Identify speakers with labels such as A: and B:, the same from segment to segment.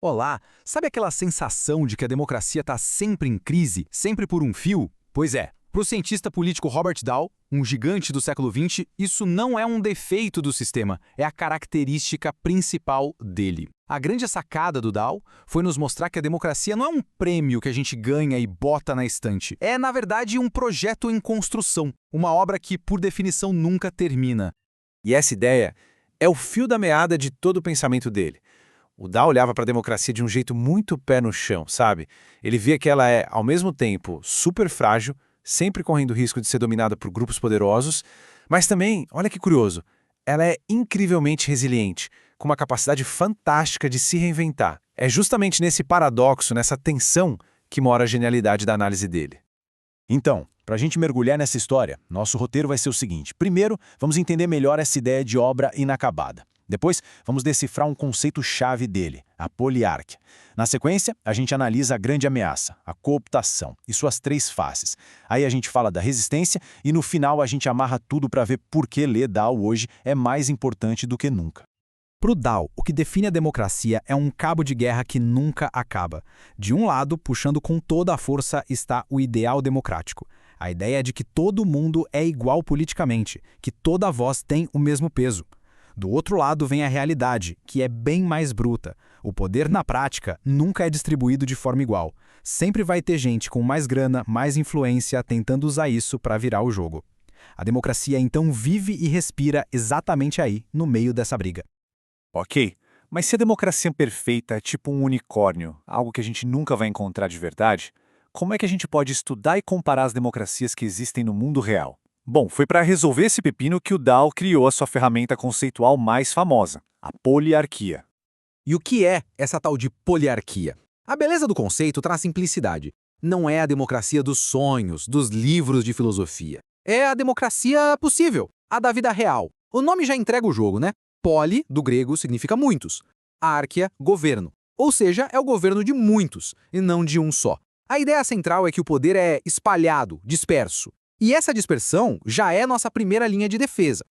A: Olá, sabe aquela sensação de que a democracia está sempre em crise, sempre por um fio? Pois é, para o cientista político Robert Dahl, um gigante do século XX, isso não é um defeito do sistema, é a característica principal dele. A grande sacada do Dahl foi nos mostrar que a democracia não é um prêmio que a gente ganha e bota na estante. É, na verdade, um projeto em construção, uma obra que, por definição, nunca termina.
B: E essa ideia é o fio da meada de todo o pensamento dele. O Dahl olhava para a democracia de um jeito muito pé no chão, sabe? Ele via que ela é, ao mesmo tempo, super frágil, sempre correndo risco de ser dominada por grupos poderosos, mas também, olha que curioso, ela é incrivelmente resiliente, com uma capacidade fantástica de se reinventar. É justamente nesse paradoxo, nessa tensão, que mora a genialidade da análise dele.
C: Então, para a gente mergulhar nessa história, nosso roteiro vai ser o seguinte. Primeiro, vamos entender melhor essa ideia de obra inacabada. Depois, vamos decifrar um conceito-chave dele, a poliarquia. Na sequência, a gente analisa a grande ameaça, a cooptação, e suas três faces. Aí a gente fala da resistência e no final a gente amarra tudo para ver por que ler Dahl hoje é mais importante do que nunca.
A: Para o Dahl, o que define a democracia é um cabo de guerra que nunca acaba. De um lado, puxando com toda a força, está o ideal democrático. A ideia de que todo mundo é igual politicamente, que toda voz tem o mesmo peso. Do outro lado vem a realidade, que é bem mais bruta. O poder na prática nunca é distribuído de forma igual. Sempre vai ter gente com mais grana, mais influência, tentando usar isso para virar o jogo. A democracia então vive e respira exatamente aí, no meio dessa briga.
C: Ok, mas se a democracia perfeita é tipo um unicórnio, algo que a gente nunca vai encontrar de verdade, como é que a gente pode estudar e comparar as democracias que existem no mundo real? Bom, foi para resolver esse pepino que o Dahl criou a sua ferramenta conceitual mais famosa, a poliarquia.
D: E o que é essa tal de poliarquia? A beleza do conceito está na simplicidade. Não é a democracia dos sonhos, dos livros de filosofia. É a democracia possível, a da vida real. O nome já entrega o jogo, né? Poli, do grego, significa muitos. Arquia, governo. Ou seja, é o governo de muitos, e não de um só. A ideia central é que o poder é espalhado, disperso. E essa dispersão já é nossa primeira linha de defesa.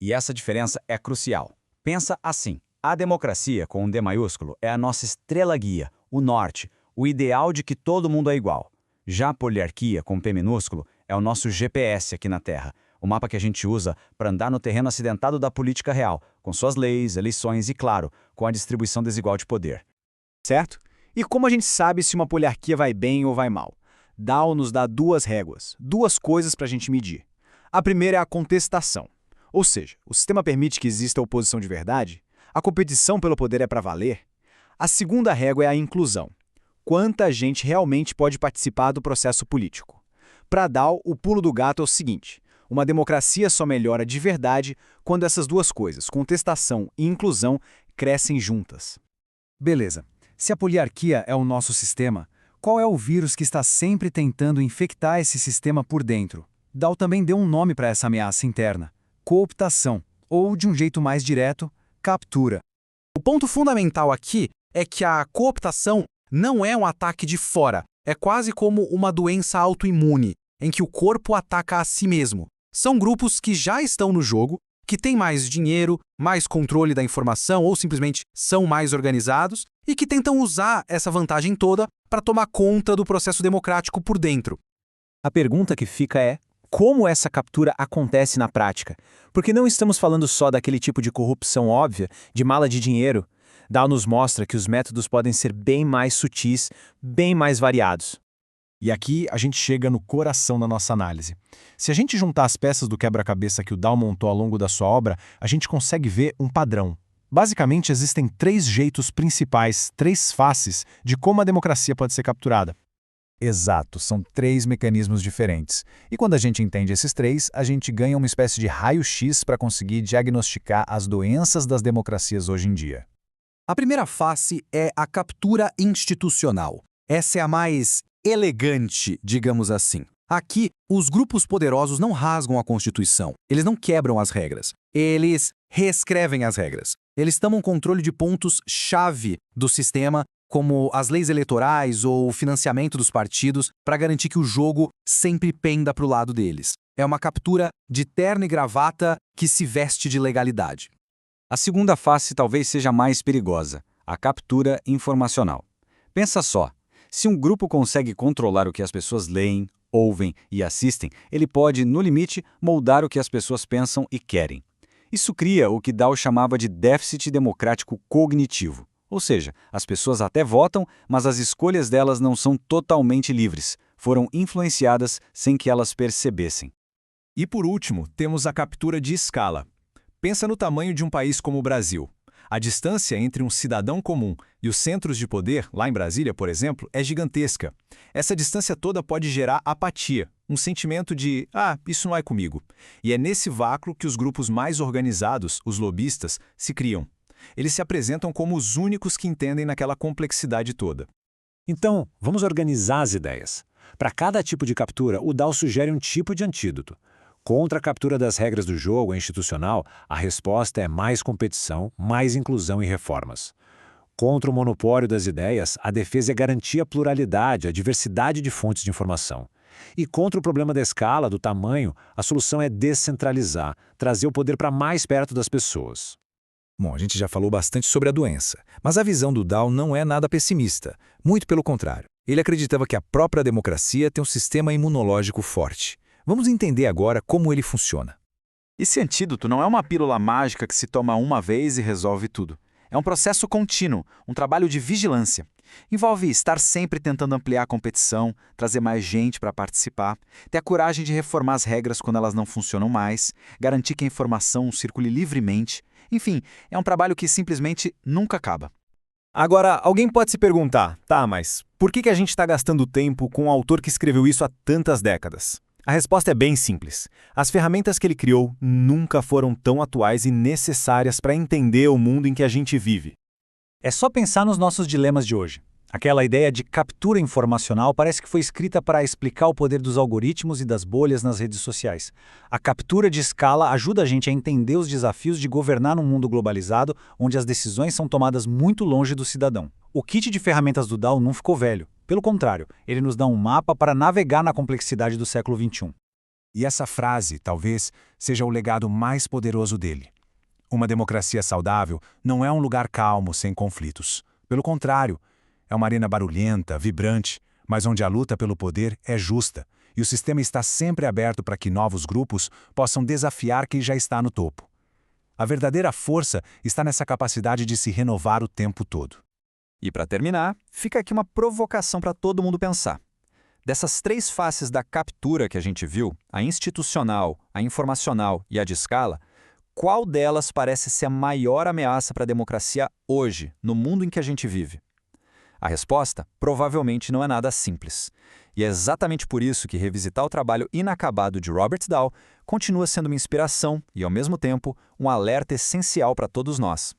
E: E essa diferença é crucial. Pensa assim, a democracia, com um D maiúsculo, é a nossa estrela-guia, o norte, o ideal de que todo mundo é igual. Já a poliarquia, com P minúsculo, é o nosso GPS aqui na Terra, o mapa que a gente usa para andar no terreno acidentado da política real, com suas leis, eleições e, claro, com a distribuição desigual de poder.
B: Certo? E como a gente sabe se uma poliarquia vai bem ou vai mal? Dahl nos dá duas réguas, duas coisas para a gente medir. A primeira é a contestação. Ou seja, o sistema permite que exista oposição de verdade? A competição pelo poder é para valer? A segunda régua é a inclusão. Quanta gente realmente pode participar do processo político? Para Dahl, o pulo do gato é o seguinte: uma democracia só melhora de verdade quando essas duas coisas, contestação e inclusão, crescem juntas. Beleza. Se a poliarquia é o nosso sistema, qual é o vírus que está sempre tentando infectar esse sistema por dentro? Dahl também deu um nome para essa ameaça interna: cooptação, ou, de um jeito mais direto, captura.
D: O ponto fundamental aqui é que a cooptação não é um ataque de fora, é quase como uma doença autoimune, em que o corpo ataca a si mesmo. São grupos que já estão no jogo, que têm mais dinheiro, mais controle da informação ou simplesmente são mais organizados e que tentam usar essa vantagem toda para tomar conta do processo democrático por dentro.
B: A pergunta que fica é: como essa captura acontece na prática? Porque não estamos falando só daquele tipo de corrupção óbvia, de mala de dinheiro. Dahl nos mostra que os métodos podem ser bem mais sutis, bem mais variados.
C: E aqui a gente chega no coração da nossa análise. Se a gente juntar as peças do quebra-cabeça que o Dahl montou ao longo da sua obra, a gente consegue ver um padrão. Basicamente, existem três jeitos principais, três faces, de como a democracia pode ser capturada.
A: Exato, são três mecanismos diferentes. E quando a gente entende esses três, a gente ganha uma espécie de raio-x para conseguir diagnosticar as doenças das democracias hoje em dia.
D: A primeira face é a captura institucional. Essa é a mais elegante, digamos assim. Aqui, os grupos poderosos não rasgam a Constituição, eles não quebram as regras, eles reescrevem as regras. Eles tomam controle de pontos-chave do sistema, como as leis eleitorais ou o financiamento dos partidos, para garantir que o jogo sempre penda para o lado deles. É uma captura de terno e gravata que se veste de legalidade.
E: A segunda face talvez seja mais perigosa, A captura informacional. Pensa só, se um grupo consegue controlar o que as pessoas leem, ouvem e assistem, ele pode, no limite, moldar o que as pessoas pensam e querem. Isso cria o que Dow chamava de déficit democrático cognitivo. Ou seja, as pessoas até votam, mas as escolhas delas não são totalmente livres, foram influenciadas sem que elas percebessem.
A: E por último, temos a captura de escala. Pensa no tamanho de um país como o Brasil. A distância entre um cidadão comum e os centros de poder, lá em Brasília, por exemplo, é gigantesca. Essa distância toda pode gerar apatia, um sentimento de isso não é comigo. E é nesse vácuo que os grupos mais organizados, os lobistas, se criam. Eles se apresentam como os únicos que entendem naquela complexidade toda.
C: Então, vamos organizar as ideias. Para cada tipo de captura, o Dow sugere um tipo de antídoto. Contra a captura das regras do jogo institucional, a resposta é mais competição, mais inclusão e reformas. Contra o monopólio das ideias, a defesa é garantir a pluralidade, a diversidade de fontes de informação. E contra o problema da escala, do tamanho, a solução é descentralizar, trazer o poder para mais perto das pessoas.
F: Bom, a gente já falou bastante sobre a doença, mas a visão do Dow não é nada pessimista. Muito pelo contrário. Ele acreditava que a própria democracia tem um sistema imunológico forte. Vamos entender agora como ele funciona.
B: Esse antídoto não é uma pílula mágica que se toma uma vez e resolve tudo. É um processo contínuo, um trabalho de vigilância. Envolve estar sempre tentando ampliar a competição, trazer mais gente para participar, ter a coragem de reformar as regras quando elas não funcionam mais, garantir que a informação circule livremente. Enfim, é um trabalho que simplesmente nunca acaba.
G: Agora, alguém pode se perguntar, mas por que a gente está gastando tempo com um autor que escreveu isso há tantas décadas? A resposta é bem simples. As ferramentas que ele criou nunca foram tão atuais e necessárias para entender o mundo em que a gente vive.
A: É só pensar nos nossos dilemas de hoje. Aquela ideia de captura informacional parece que foi escrita para explicar o poder dos algoritmos e das bolhas nas redes sociais. A captura de escala ajuda a gente a entender os desafios de governar num mundo globalizado, onde as decisões são tomadas muito longe do cidadão. O kit de ferramentas do Dow não ficou velho. Pelo contrário, ele nos dá um mapa para navegar na complexidade do século XXI.
C: E essa frase, talvez, seja o legado mais poderoso dele. Uma democracia saudável não é um lugar calmo, sem conflitos. Pelo contrário, é uma arena barulhenta, vibrante, mas onde a luta pelo poder é justa, e o sistema está sempre aberto para que novos grupos possam desafiar quem já está no topo. A verdadeira força está nessa capacidade de se renovar o tempo todo.
B: E para terminar, fica aqui uma provocação para todo mundo pensar. Dessas 3 faces da captura que a gente viu, a institucional, a informacional e a de escala, qual delas parece ser a maior ameaça para a democracia hoje, no mundo em que a gente vive? A resposta provavelmente não é nada simples. E é exatamente por isso que revisitar o trabalho inacabado de Robert Dow continua sendo uma inspiração e, ao mesmo tempo, um alerta essencial para todos nós.